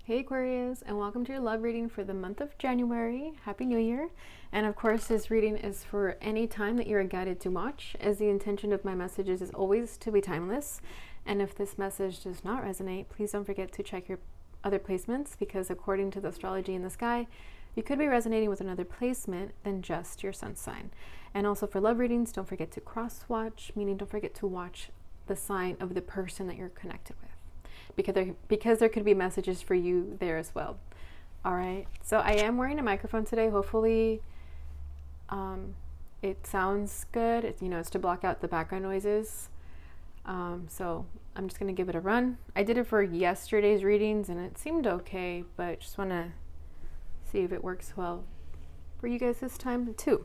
Hey Aquarius, and welcome to your love reading for the month of January. Happy New Year. And of course, this reading is for any time that you're guided to watch, as the intention of my messages is always to be timeless. And if this message does not resonate, please don't forget to check your other placements, because according to the astrology in the sky, you could be resonating with another placement than just your sun sign. And also for love readings, don't forget to cross watch, meaning don't forget to watch the sign of the person that you're connected with, because there could be messages for you there as well. All right, so I am wearing a microphone today. Hopefully it sounds good. It's to block out the background noises. So I'm just gonna give it a run. I did it for yesterday's readings and it seemed okay, but just want to see if it works well for you guys this time too.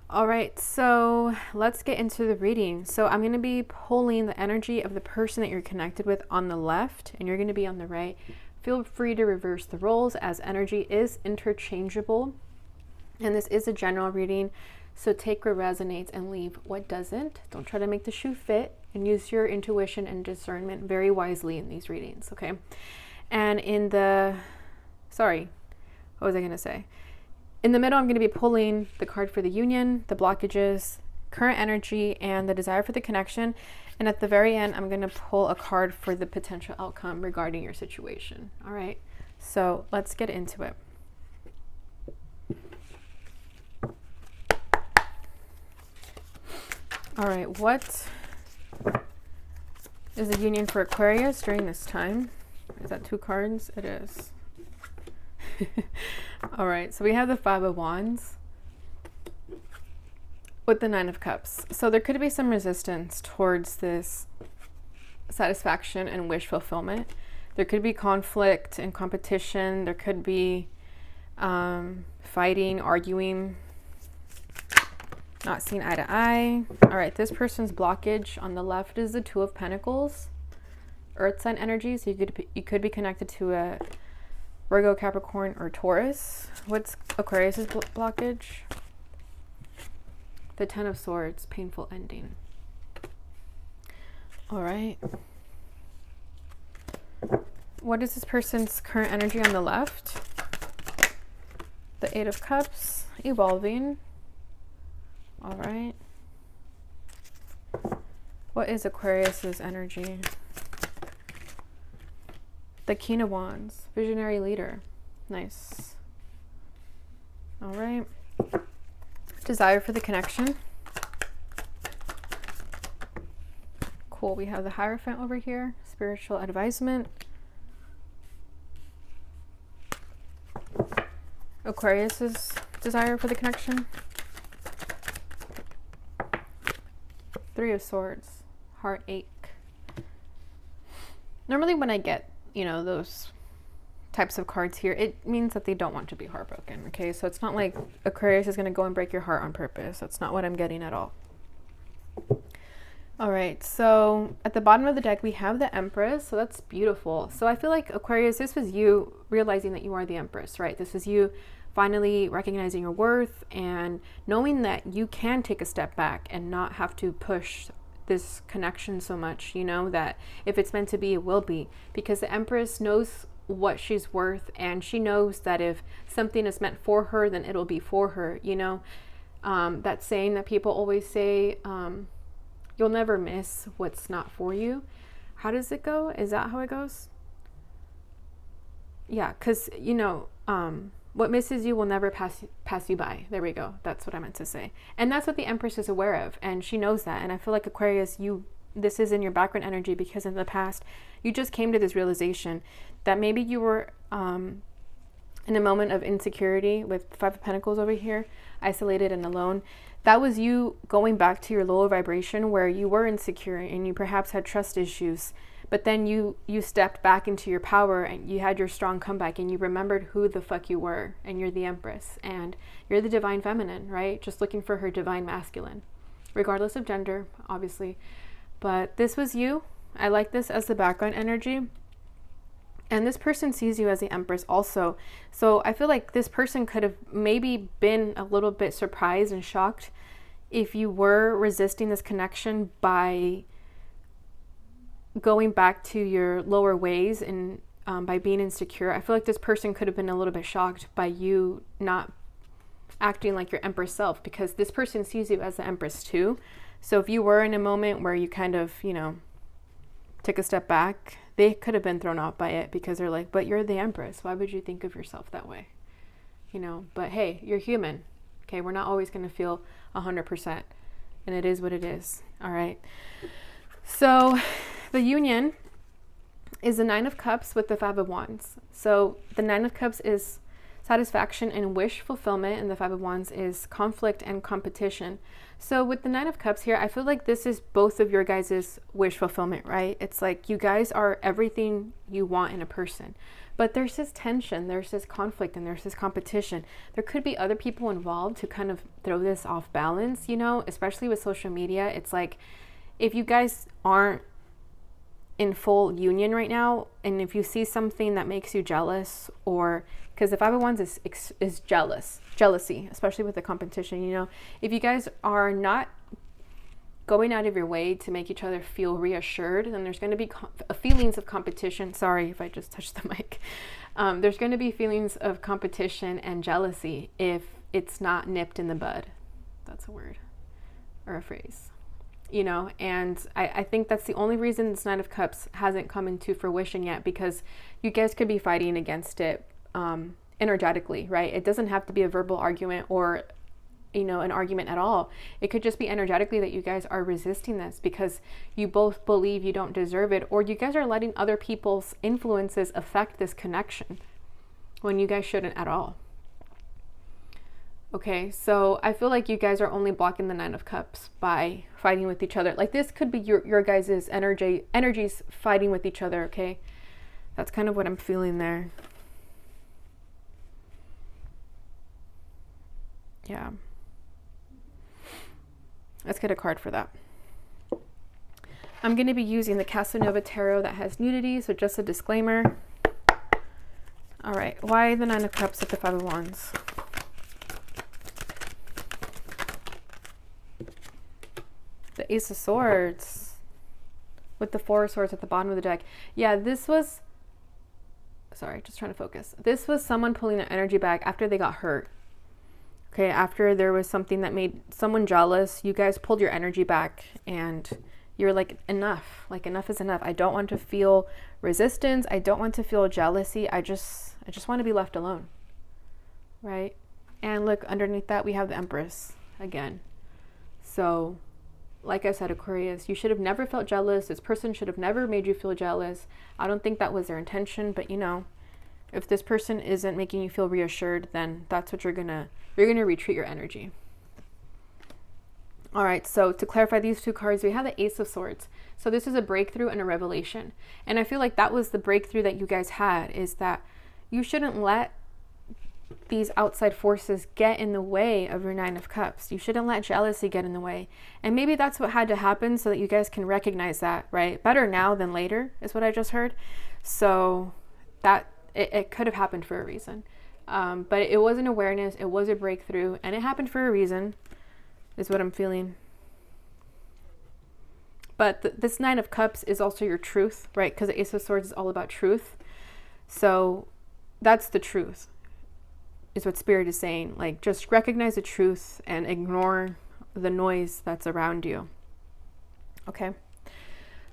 All right, so let's get into the reading. So I'm going to be pulling the energy of the person that you're connected with on the left, and you're going to be on the right. Feel free to reverse the roles, as energy is interchangeable. And this is a general reading, so take what resonates and leave what doesn't. Don't try to make the shoe fit, and use your intuition and discernment very wisely in these readings, okay? And what was I going to say? In the middle, I'm going to be pulling the card for the union, the blockages, current energy, and the desire for the connection. And at the very end, I'm going to pull a card for the potential outcome regarding your situation. All right, so let's get into it. All right, what is the union for Aquarius during this time? Is that 2 cards? It is. All right, so we have the 5 of Wands with the 9 of Cups. So there could be some resistance towards this satisfaction and wish fulfillment. There could be conflict and competition. There could be fighting, arguing, not seeing eye to eye. All right, this person's blockage on the left is the 2 of Pentacles, Earth sign energy. So you could be connected to a Virgo, Capricorn, or Taurus. What's Aquarius's blockage? The 10 of Swords, painful ending. All right. What is this person's current energy on the left? The 8 of Cups, evolving. All right. What is Aquarius's energy? The King of Wands, visionary leader. Nice. All right. Desire for the connection. Cool. We have the Hierophant over here. Spiritual advisement. Aquarius's desire for the connection. 3 of Swords, heartache. Normally when I get those types of cards here, it means that they don't want to be heartbroken, okay? So it's not like Aquarius is going to go and break your heart on purpose. That's not what I'm getting at all. All right, so at the bottom of the deck, we have the Empress, so that's beautiful. So I feel like Aquarius, this was you realizing that you are the Empress, right? This is you finally recognizing your worth and knowing that you can take a step back and not have to push this connection so much, that if it's meant to be, it will be, because the Empress knows what she's worth, and she knows that if something is meant for her, then it'll be for her. That saying that people always say, you'll never miss what's not for you. How does it go? Is that how it goes? Yeah, because what misses you will never pass you by. There we go. That's what I meant to say. And that's what the Empress is aware of, and she knows that. And I feel like Aquarius, this is in your background energy, because in the past you just came to this realization that maybe you were in a moment of insecurity with 5 of Pentacles over here, isolated and alone. That was you going back to your lower vibration where you were insecure and you perhaps had trust issues. But then you stepped back into your power and you had your strong comeback and you remembered who the fuck you were, and you're the Empress and you're the divine feminine, right? Just looking for her divine masculine, regardless of gender, obviously. But this was you. I like this as the background energy. And this person sees you as the Empress also. So I feel like this person could have maybe been a little bit surprised and shocked if you were resisting this connection by going back to your lower ways and by being insecure. I feel like this person could have been a little bit shocked by you not acting like your Empress self, because this person sees you as the Empress too. So if you were in a moment where you kind of, you know, took a step back, they could have been thrown off by it, because they're like, but you're the Empress. Why would you think of yourself that way? You know, but hey, you're human. Okay, we're not always going to feel 100%. And it is what it is. All right. So the union is the Nine of Cups with the Five of Wands. So the Nine of Cups is satisfaction and wish fulfillment, and the Five of Wands is conflict and competition. So with the Nine of Cups here, I feel like this is both of your guys' wish fulfillment, right? It's like you guys are everything you want in a person. But there's this tension, there's this conflict, and there's this competition. There could be other people involved to kind of throw this off balance, you know, especially with social media. It's like, if you guys aren't in full union right now, and if you see something that makes you jealous, or because the Five of Wands is jealousy, especially with the competition, you know, if you guys are not going out of your way to make each other feel reassured, then there's going to be feelings of competition. Sorry if I just touched the mic. There's going to be feelings of competition and jealousy if it's not nipped in the bud. That's a word or a phrase, you know, and I think that's the only reason this Nine of Cups hasn't come into fruition yet, because you guys could be fighting against it energetically, right? It doesn't have to be a verbal argument or, you know, an argument at all. It could just be energetically that you guys are resisting this because you both believe you don't deserve it, or you guys are letting other people's influences affect this connection when you guys shouldn't at all. Okay, so I feel like you guys are only blocking the Nine of Cups by fighting with each other. Like, this could be your guys' energies fighting with each other, okay? That's kind of what I'm feeling there. Yeah. Let's get a card for that. I'm going to be using the Casanova Tarot that has nudity, so just a disclaimer. All right, why the Nine of Cups with the Five of Wands? The Ace of Swords with the Four of Swords at the bottom of the deck. Yeah, this was, sorry, just trying to focus. This was someone pulling their energy back after they got hurt. Okay, after there was something that made someone jealous, you guys pulled your energy back and you're like, enough. Like, enough is enough. I don't want to feel resistance. I don't want to feel jealousy. I just want to be left alone. Right? And look, underneath that, we have the Empress again. So, like I said, Aquarius, you should have never felt jealous. This person should have never made you feel jealous. I don't think that was their intention, but you know, if this person isn't making you feel reassured, then that's what you're gonna retreat your energy. All right, so to clarify these two cards, we have the Ace of Swords. So this is a breakthrough and a revelation. And I feel like that was the breakthrough that you guys had, is that you shouldn't let these outside forces get in the way of your Nine of Cups. You shouldn't let jealousy get in the way. And maybe that's what had to happen so that you guys can recognize that, right? Better now than later is what I just heard. So that it could have happened for a reason. But it was an awareness, it was a breakthrough, and it happened for a reason, is what I'm feeling. But this Nine of Cups is also your truth, right? Because the Ace of Swords is all about truth. So that's the truth, is what Spirit is saying. Like, just recognize the truth and ignore the noise that's around you. Okay?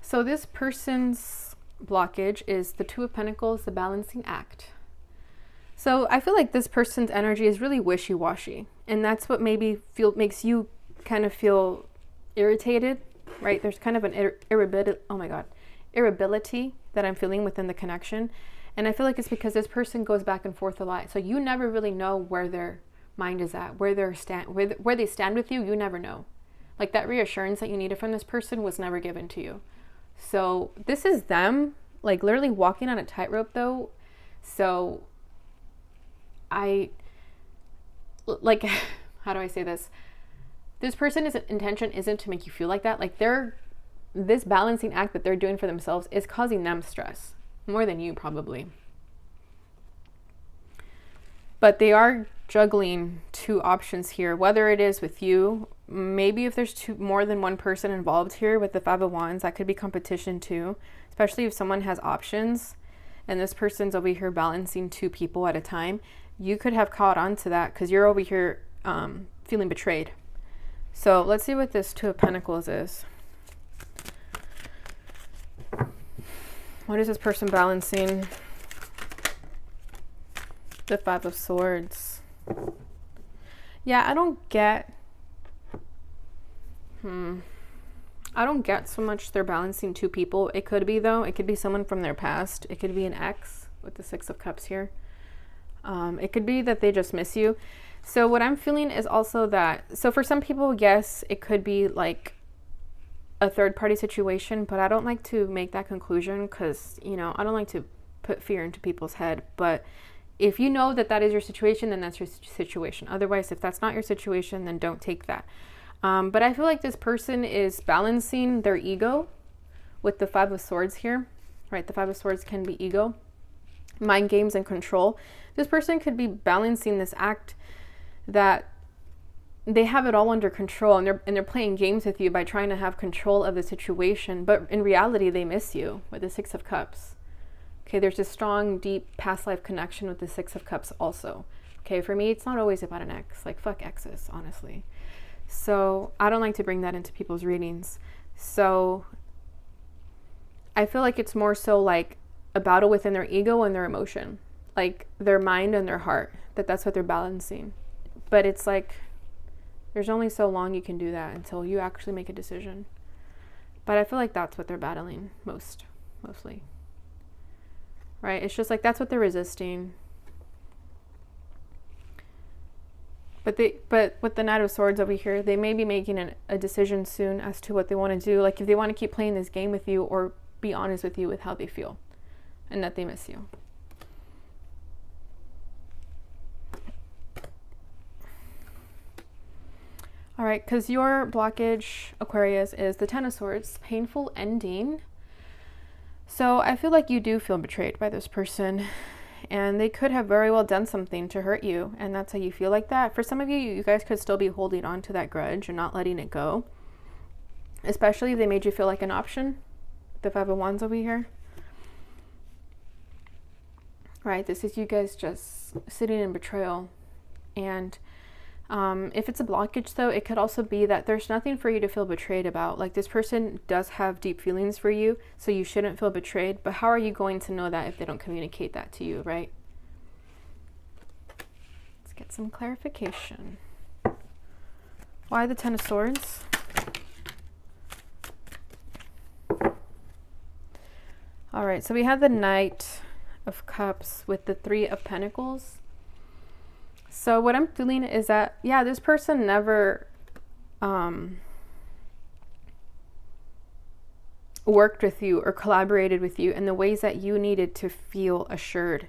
So this person's blockage is the Two of Pentacles, the balancing act. So I feel like this person's energy is really wishy-washy, and that's what maybe makes you kind of feel irritated, right? There's kind of an irritability that I'm feeling within the connection, and I feel like it's because this person goes back and forth a lot. So you never really know where their mind is at, where they stand with you. You never know. Like, that reassurance that you needed from this person was never given to you. So this is them, like, literally walking on a tightrope, though. So like, how do I say this? This person's intention isn't to make you feel like that. Like, this balancing act that they're doing for themselves is causing them stress more than you probably. But they are juggling two options here, whether it is with you, maybe if there's more than one person involved here with the Five of Wands, that could be competition too, especially if someone has options. and this person's over here balancing 2 people at a time, you could have caught on to that because you're over here feeling betrayed. So let's see what this 2 of Pentacles is. What is this person balancing? The 5 of Swords. Yeah, I don't get so much they're balancing 2 people. It could be, though. It could be someone from their past. It could be an ex with the 6 of Cups here. It could be that they just miss you. So what I'm feeling is also that, so for some people, yes, it could be like a third-party situation, but I don't like to make that conclusion because, you know, I don't like to put fear into people's head. But if you know that that is your situation, then that's your situation. Otherwise, if that's not your situation, then don't take that. But I feel like this person is balancing their ego with the 5 of Swords here, right? The 5 of Swords can be ego, mind games, and control. This person could be balancing this act that they have it all under control, and they're playing games with you by trying to have control of the situation. But in reality, they miss you with the 6 of Cups. Okay, there's a strong, deep past life connection with the 6 of Cups also. Okay, for me, it's not always about an ex. Like, fuck exes, honestly. So I don't like to bring that into people's readings. So I feel like it's more so like a battle within their ego and their emotion, like their mind and their heart, that's what they're balancing. But it's like there's only so long you can do that until you actually make a decision. But I feel like that's what they're battling mostly. Right? It's just like that's what they're resisting. But with the Knight of Swords over here, they may be making a decision soon as to what they want to do. Like if they want to keep playing this game with you, or be honest with you with how they feel and that they miss you. All right, because your blockage, Aquarius, is the 10 of Swords, painful ending. So I feel like you do feel betrayed by this person. And they could have very well done something to hurt you, and that's how you feel like that. For some of you, you guys could still be holding on to that grudge and not letting it go. Especially if they made you feel like an option. The 5 of Wands over here. Right, this is you guys just sitting in betrayal. And if it's a blockage, though, it could also be that there's nothing for you to feel betrayed about. Like this person does have deep feelings for you, so you shouldn't feel betrayed. But how are you going to know that if they don't communicate that to you, right? Let's get some clarification. Why the 10 of Swords? All right, so we have the Knight of Cups with the 3 of Pentacles. So what I'm feeling is that, yeah, this person never worked with you or collaborated with you in the ways that you needed to feel assured.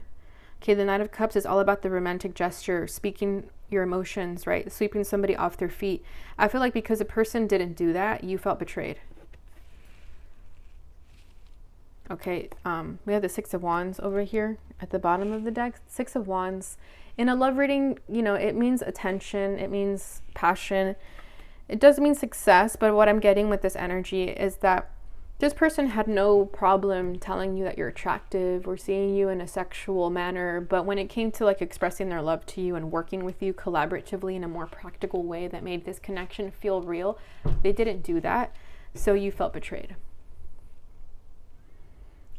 Okay, the Knight of Cups is all about the romantic gesture, speaking your emotions, right? Sweeping somebody off their feet. I feel like because a person didn't do that, you felt betrayed. Okay, we have the 6 of Wands over here at the bottom of the deck. 6 of Wands. In a love reading, you know, it means attention, it means passion. It does mean success, but what I'm getting with this energy is that this person had no problem telling you that you're attractive or seeing you in a sexual manner, but when it came to like expressing their love to you and working with you collaboratively in a more practical way that made this connection feel real, they didn't do that, so you felt betrayed.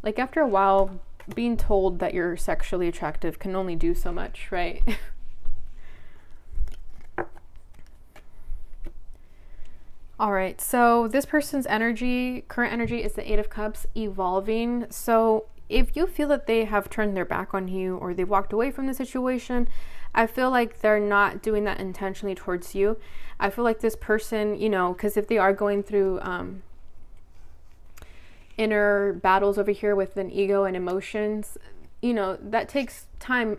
Like after a while, being told that you're sexually attractive can only do so much, right? All right, so this person's energy, current energy, is the 8 of Cups, evolving. So if you feel that they have turned their back on you or they walked away from the situation, I feel like they're not doing that intentionally towards you. I feel like this person, you know, because if they are going through inner battles over here with an ego and emotions, you know, that takes time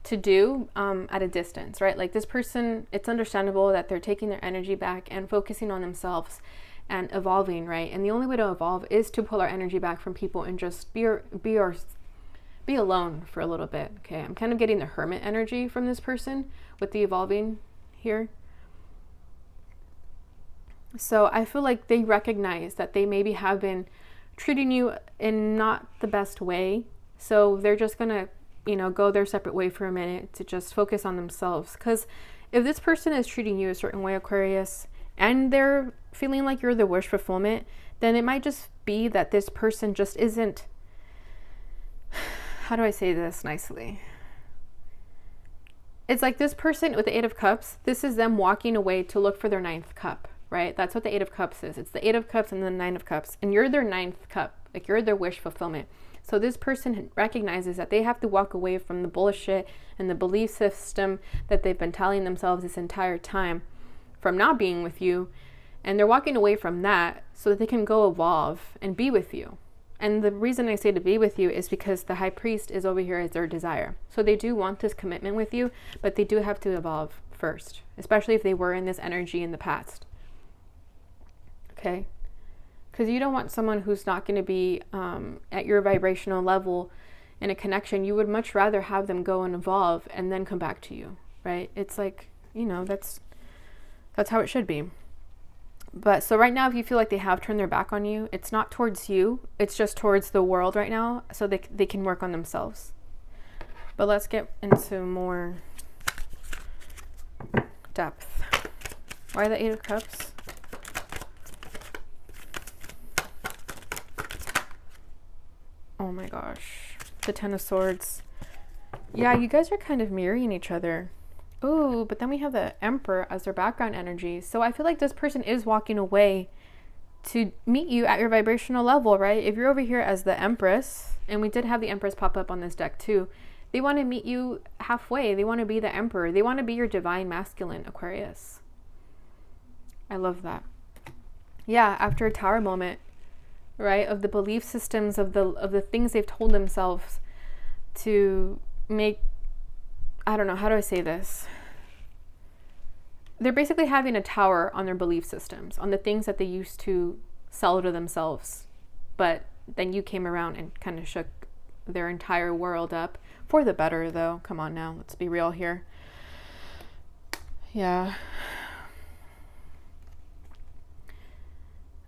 to do at a distance, right? Like this person, it's understandable that they're taking their energy back and focusing on themselves and evolving, right? And the only way to evolve is to pull our energy back from people and just be alone for a little bit. Okay, I'm kind of getting the hermit energy from this person with the evolving here. So I feel like they recognize that they maybe have been treating you in not the best way. So they're just going to, you know, go their separate way for a minute to just focus on themselves. Because if this person is treating you a certain way, Aquarius, and they're feeling like you're the wish fulfillment, then it might just be that this person just isn't, how do I say this nicely? It's like this person with the Eight of Cups, this is them walking away to look for their ninth cup, right? That's what the Eight of Cups is. It's the Eight of Cups and the Nine of Cups. And you're their ninth cup. Like, you're their wish fulfillment. So this person recognizes that they have to walk away from the bullshit and the belief system that they've been telling themselves this entire time from not being with you. And they're walking away from that so that they can go evolve and be with you. And the reason I say to be with you is because the High Priest is over here as their desire. So they do want this commitment with you, but they do have to evolve first, especially if they were in this energy in the past. Okay? Because you don't want someone who's not going to be at your vibrational level in a connection. You would much rather have them go and evolve and then come back to you, right? It's like, you know, that's how it should be. But so right now, if you feel like they have turned their back on you, it's not towards you. It's just towards the world right now, so they can work on themselves. But let's get into more depth. Why the Eight of Cups? Oh my gosh. The Ten of Swords. Yeah, you guys are kind of mirroring each other. Ooh, but then we have the Emperor as their background energy. So I feel like this person is walking away to meet you at your vibrational level, right? If you're over here as the Empress, and we did have the Empress pop up on this deck too, they want to meet you halfway. They want to be the Emperor. They want to be your divine masculine, Aquarius. I love that. Yeah, after a Tower moment, right, of the belief systems, of the things they've told themselves to make, I don't know, how do I say this? They're basically having a tower on their belief systems, on the things that they used to sell to themselves. But then you came around and kind of shook their entire world up. For the better, though. Come on now, let's be real here. Yeah.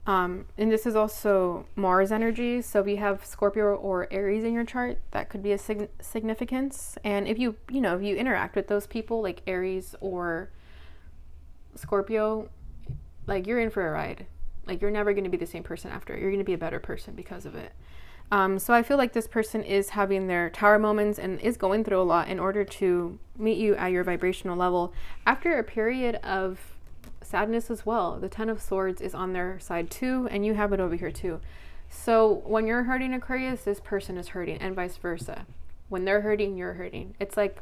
And this is also Mars energy. So if you have Scorpio or Aries in your chart, that could be a significance. And if you interact with those people like Aries or Scorpio, like, you're in for a ride. Like, you're never going to be the same person after. You're going to be a better person because of it. So I feel like this person is having their tower moments and is going through a lot in order to meet you at your vibrational level after a period of sadness as well. The Ten of Swords is on their side too, and you have it over here too. So when you're hurting, Aquarius, this person is hurting, and vice versa. When they're hurting, you're hurting. It's like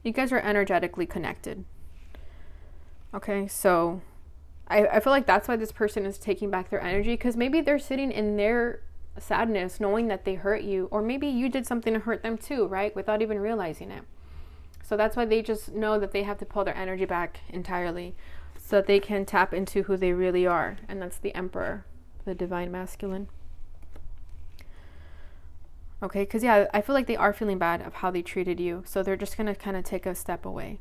you guys are energetically connected. Okay, so I feel like that's why this person is taking back their energy, because maybe they're sitting in their sadness knowing that they hurt you, or maybe you did something to hurt them too, right, without even realizing it. So that's why they just know that they have to pull their energy back entirely so that they can tap into who they really are. And that's the Emperor, the divine masculine. Okay, because yeah, I feel like they are feeling bad of how they treated you. So they're just going to kind of take a step away.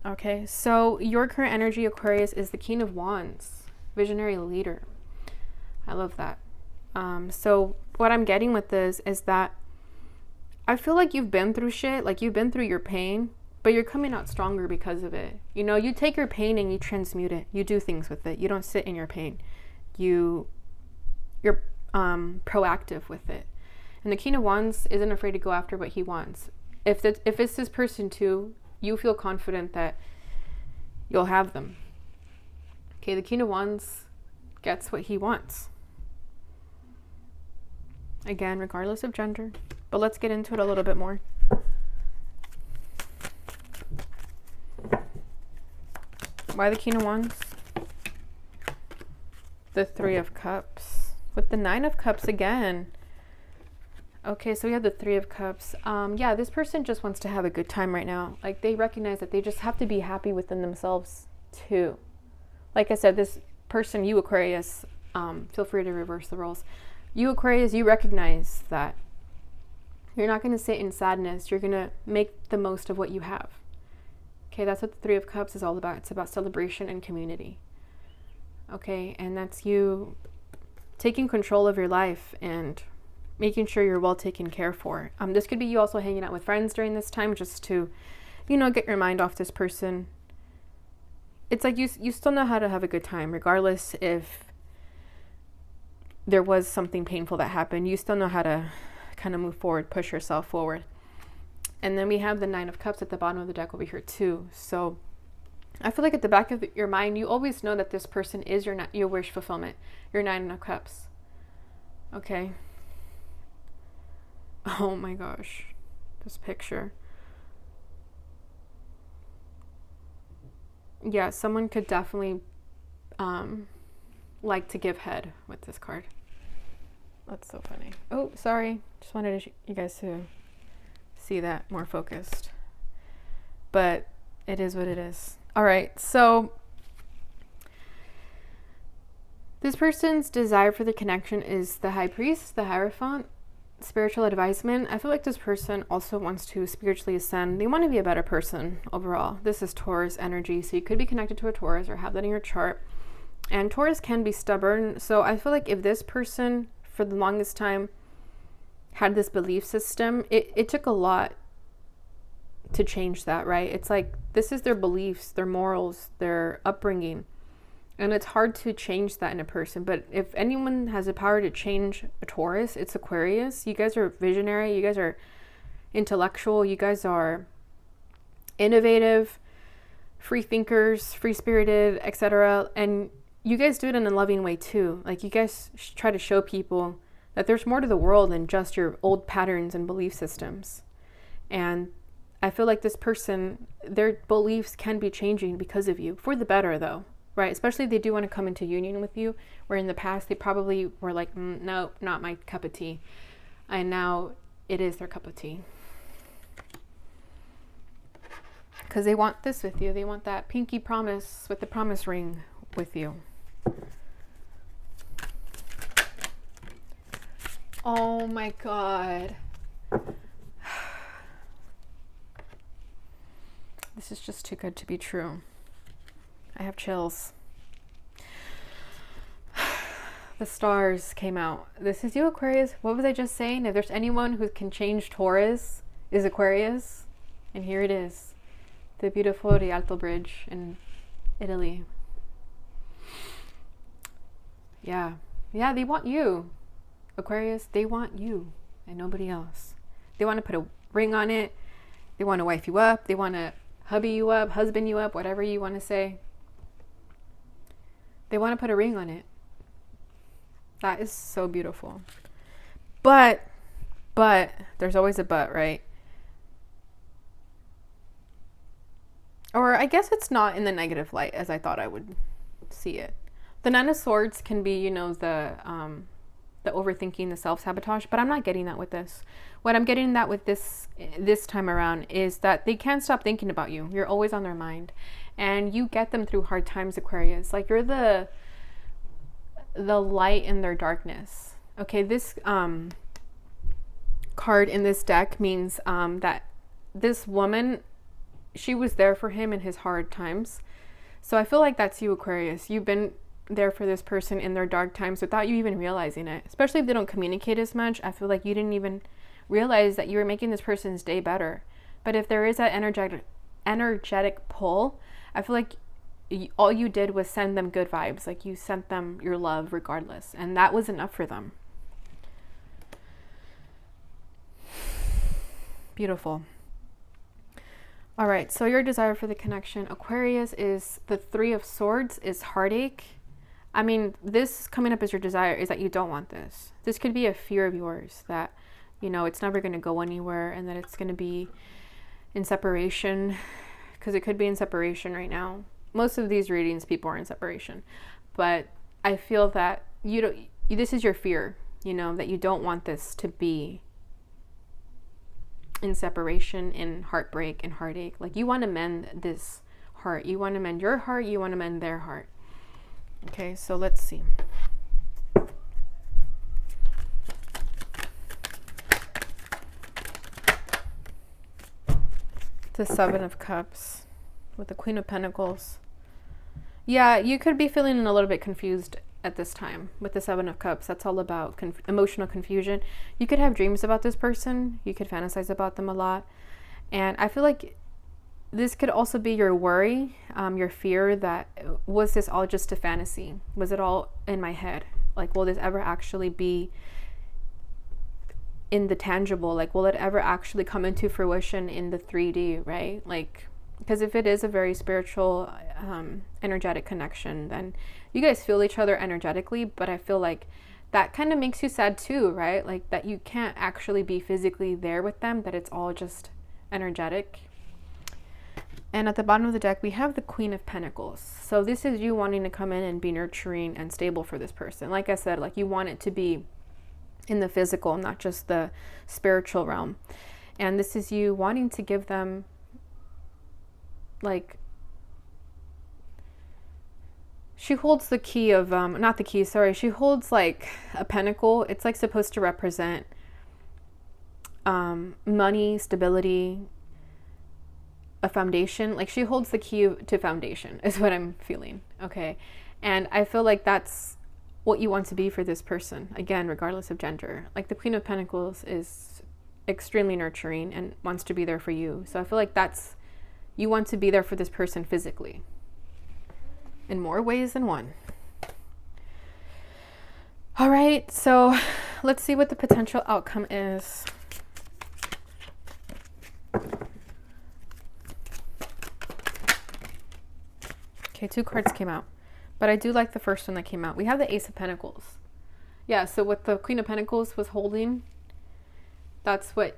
Okay, so your current energy, Aquarius, is the King of Wands, visionary leader. I love that. So what I'm getting with this is that I feel like you've been through shit, like you've been through your pain, but you're coming out stronger because of it. You know, you take your pain and you transmute it. You do things with it. You don't sit in your pain. You're proactive with it. And the King of Wands isn't afraid to go after what he wants. If it's this person too, you feel confident that you'll have them. Okay, the King of Wands gets what he wants. Again, regardless of gender. But let's get into it a little bit more. Why the King of Wands? The Three of Cups. With the Nine of Cups again. Okay, so we have the Three of Cups. Yeah, this person just wants to have a good time right now. Like, they recognize that they just have to be happy within themselves too. Like I said, this person, you Aquarius, feel free to reverse the roles. You Aquarius, you recognize that you're not going to sit in sadness. You're going to make the most of what you have. Okay, that's what the Three of Cups is all about. It's about celebration and community. Okay, and that's you taking control of your life and making sure you're well taken care for. This could be you also hanging out with friends during this time, just to, you know, get your mind off this person. It's like you still know how to have a good time, regardless if there was something painful that happened. You still know how to kind of move forward, push yourself forward. And then we have the Nine of Cups at the bottom of the deck over here too. So I feel like at the back of your mind, you always know that this person is your wish fulfillment, your Nine of Cups. Okay. Oh my gosh, this picture. Yeah, someone could definitely like to give head with this card. That's so funny. Oh, sorry. Just wanted you guys to see that more focused. But it is what it is. All right, so this person's desire for the connection is the High Priest, the Hierophant, spiritual advisement. I feel like this person also wants to spiritually ascend. They want to be a better person overall. This is Taurus energy, so you could be connected to a Taurus or have that in your chart. And Taurus can be stubborn, so I feel like if this person for the longest time had this belief system, it took a lot to change that, right? It's like this is their beliefs, their morals, their upbringing, and it's hard to change that in a person. But if anyone has the power to change a Taurus, it's Aquarius. You guys are visionary, you guys are intellectual, you guys are innovative, free thinkers, free-spirited, etc. And you guys do it in a loving way too. Like you guys try to show people that there's more to the world than just your old patterns and belief systems. And I feel like this person, their beliefs can be changing because of you, for the better though, right? Especially if they do want to come into union with you, where in the past they probably were like, no, not my cup of tea. And now it is their cup of tea. Because they want this with you. They want that pinky promise with the promise ring with you. Oh my God. This is just too good to be true. I have chills. The stars came out. This is you, Aquarius. What was I just saying? If there's anyone who can change Taurus, is Aquarius. And here it is. The beautiful Rialto Bridge in Italy. Yeah. Yeah, they want you. Aquarius, they want you and nobody else. They want to put a ring on it. They want to wife you up. They want to hubby you up, husband you up, whatever you want to say. They want to put a ring on it. That is so beautiful. But there's always a but, right? Or I guess it's not in the negative light as I thought I would see it. The Nine of Swords can be, you know, the overthinking, the self-sabotage, but I'm not getting that with this. What I'm getting that with this time around is that they can't stop thinking about you. You're always on their mind, and you get them through hard times, Aquarius. Like you're the light in their darkness. Okay, this card in this deck means that this woman, she was there for him in his hard times. So I feel like that's you, Aquarius. You've been there for this person in their dark times without you even realizing it. Especially if they don't communicate as much. I feel like you didn't even realize that you were making this person's day better. But if there is that energetic pull, I feel like all you did was send them good vibes. Like you sent them your love regardless. And that was enough for them. Beautiful. All right, so your desire for the connection, Aquarius, is the Three of Swords, is heartache. I mean, this coming up as your desire is that you don't want this. This could be a fear of yours that, you know, it's never going to go anywhere and that it's going to be in separation, because it could be in separation right now. Most of these readings, people are in separation. But I feel that this is your fear, you know, that you don't want this to be in separation, in heartbreak and heartache. Like you want to mend this heart. You want to mend your heart. You want to mend their heart. Okay, so let's see. The Seven of Cups with the Queen of Pentacles. Yeah, you could be feeling a little bit confused at this time with the Seven of Cups. That's all about emotional confusion. You could have dreams about this person. You could fantasize about them a lot. And I feel like this could also be your worry, your fear that, was this all just a fantasy? Was it all in my head? Like, will this ever actually be in the tangible? Like, will it ever actually come into fruition in the 3D, right? Like, because if it is a very spiritual, energetic connection, then you guys feel each other energetically, but I feel like that kind of makes you sad too, right? Like, that you can't actually be physically there with them, that it's all just energetic. And at the bottom of the deck, we have the Queen of Pentacles. So this is you wanting to come in and be nurturing and stable for this person. Like I said, like, you want it to be in the physical, not just the spiritual realm. And this is you wanting to give them, like, she holds the key of, not the key, sorry. She holds like a pentacle. It's like supposed to represent money, stability, a foundation. Like, she holds the key to foundation is what I'm feeling. Okay. And I feel like that's what you want to be for this person. Again, regardless of gender. Like, the Queen of Pentacles is extremely nurturing and wants to be there for you. So I feel like that's, you want to be there for this person physically in more ways than one. All right. So let's see what the potential outcome is. Okay, 2 cards came out, but I do like the first one that came out. We have the Ace of Pentacles. Yeah, so what the Queen of Pentacles was holding, that's what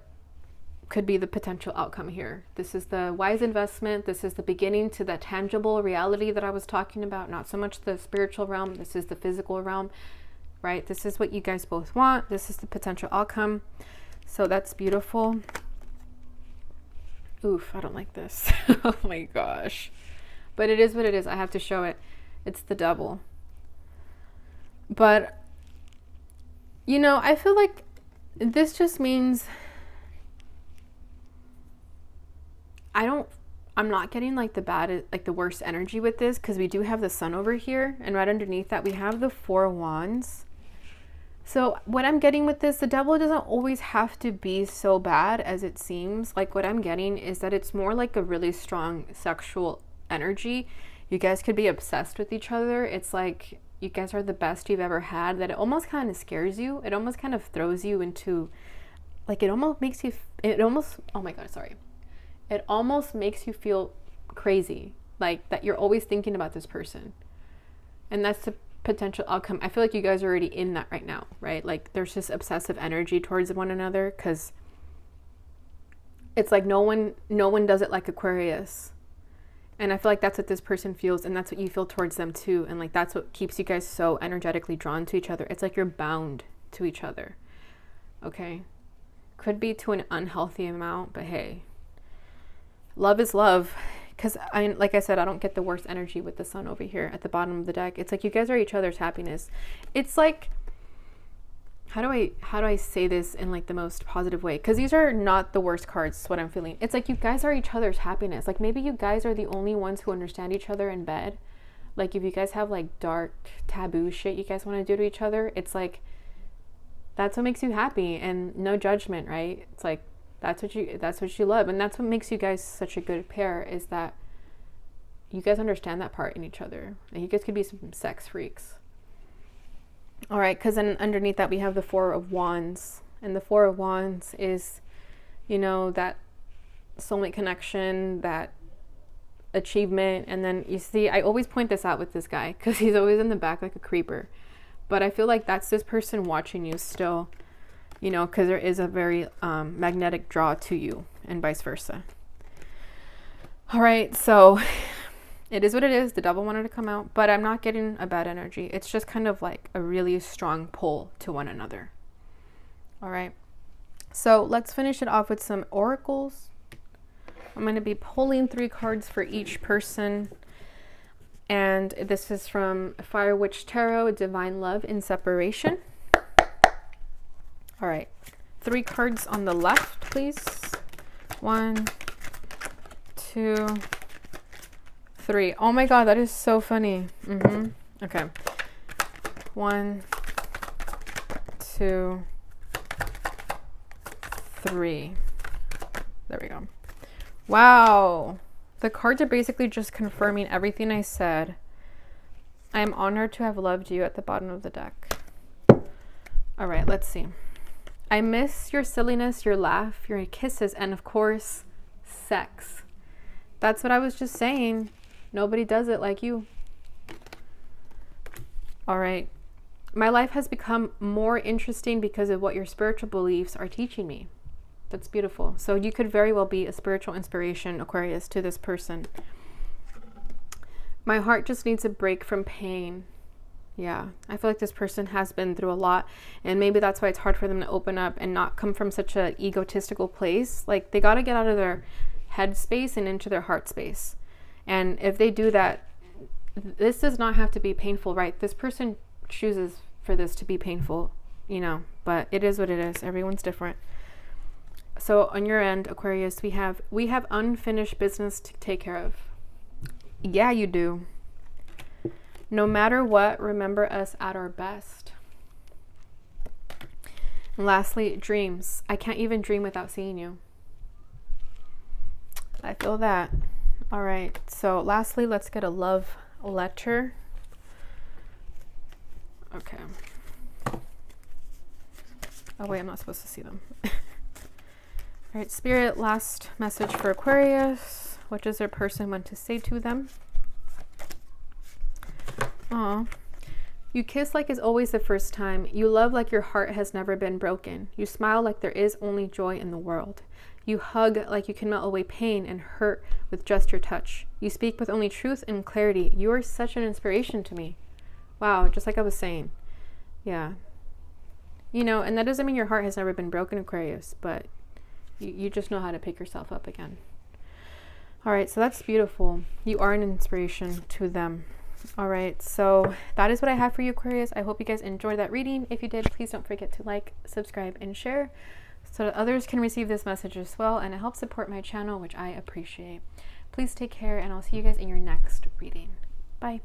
could be the potential outcome here. This is the wise investment. This is the beginning to the tangible reality that I was talking about, not so much the spiritual realm. This is the physical realm, right? This is what you guys both want. This is the potential outcome. So that's beautiful. Oof, I don't like this. Oh my gosh. But it is what it is. I have to show it. It's the Devil. But, you know, I feel like this just means I'm not getting like the bad, like the worst energy with this, because we do have the Sun over here, and right underneath that we have the 4 of Wands. So what I'm getting with this, the Devil doesn't always have to be so bad as it seems. Like, what I'm getting is that it's more like a really strong sexual energy. You guys could be obsessed with each other. It's like you guys are the best you've ever had, that it almost kind of scares you. It almost kind of throws you into, like, it almost makes you, oh my God, sorry. It almost makes you feel crazy, like that you're always thinking about this person. And that's the potential outcome. I feel like you guys are already in that right now, right? Like, there's this obsessive energy towards one another, because it's like no one does it like Aquarius. And I feel like that's what this person feels, and that's what you feel towards them too. And like, that's what keeps you guys so energetically drawn to each other. It's like you're bound to each other. Okay. Could be to an unhealthy amount, but hey, love is love. Because like I said, I don't get the worst energy with the Sun over here at the bottom of the deck. It's like you guys are each other's happiness. It's like, how do I say this in like the most positive way? Because these are not the worst cards, is what I'm feeling. It's like you guys are each other's happiness. Like, maybe you guys are the only ones who understand each other in bed. Like, if you guys have like dark taboo shit you guys want to do to each other, it's like, that's what makes you happy, and no judgment, right? It's like, that's what you love. And that's what makes you guys such a good pair, is that you guys understand that part in each other. And you guys could be some sex freaks. All right, because then underneath that we have the 4 of Wands. And the 4 of Wands is, you know, that soulmate connection, that achievement. And then you see, I always point this out with this guy, because he's always in the back like a creeper. But I feel like that's this person watching you still, you know, because there is a very magnetic draw to you, and vice versa. All right, so it is what it is. The Devil wanted to come out, but I'm not getting a bad energy. It's just kind of like a really strong pull to one another. All right, so let's finish it off with some oracles. I'm going to be pulling 3 cards for each person. And this is from Fire Witch Tarot, Divine Love in Separation. All right, 3 cards on the left, please. 1, 2, 3. Oh my God, that is so funny. Okay. 1, 2, 3. There we go. Wow. The cards are basically just confirming everything I said. I am honored to have loved you at the bottom of the deck. All right, let's see. I miss your silliness, your laugh, your kisses, and of course, sex. That's what I was just saying. Nobody does it like you. All right. My life has become more interesting because of what your spiritual beliefs are teaching me. That's beautiful. So you could very well be a spiritual inspiration, Aquarius, to this person. My heart just needs a break from pain. Yeah, I feel like this person has been through a lot, and maybe that's why it's hard for them to open up and not come from such an egotistical place. Like, they got to get out of their head space and into their heart space. And if they do that, this does not have to be painful, right? This person chooses for this to be painful, you know, but it is what it is. Everyone's different. So on your end, Aquarius, we have unfinished business to take care of. Yeah, you do. No matter what, remember us at our best. And lastly, dreams. I can't even dream without seeing you. I feel that. All right. So lastly, let's get a love letter. Okay. Oh wait, I'm not supposed to see them. All right, Spirit, last message for Aquarius. What does their person want to say to them? Aw. You kiss like it's always the first time. You love like your heart has never been broken. You smile like there is only joy in the world. You hug like you can melt away pain and hurt with just your touch. You speak with only truth and clarity. You are such an inspiration to me. Wow, just like I was saying. Yeah. You know, and that doesn't mean your heart has never been broken, Aquarius, but you just know how to pick yourself up again. All right, so that's beautiful. You are an inspiration to them. All right, so that is what I have for you, Aquarius. I hope you guys enjoyed that reading. If you did, please don't forget to like, subscribe, and share so that others can receive this message as well, and it helps support my channel, which I appreciate. Please take care, and I'll see you guys in your next reading. Bye.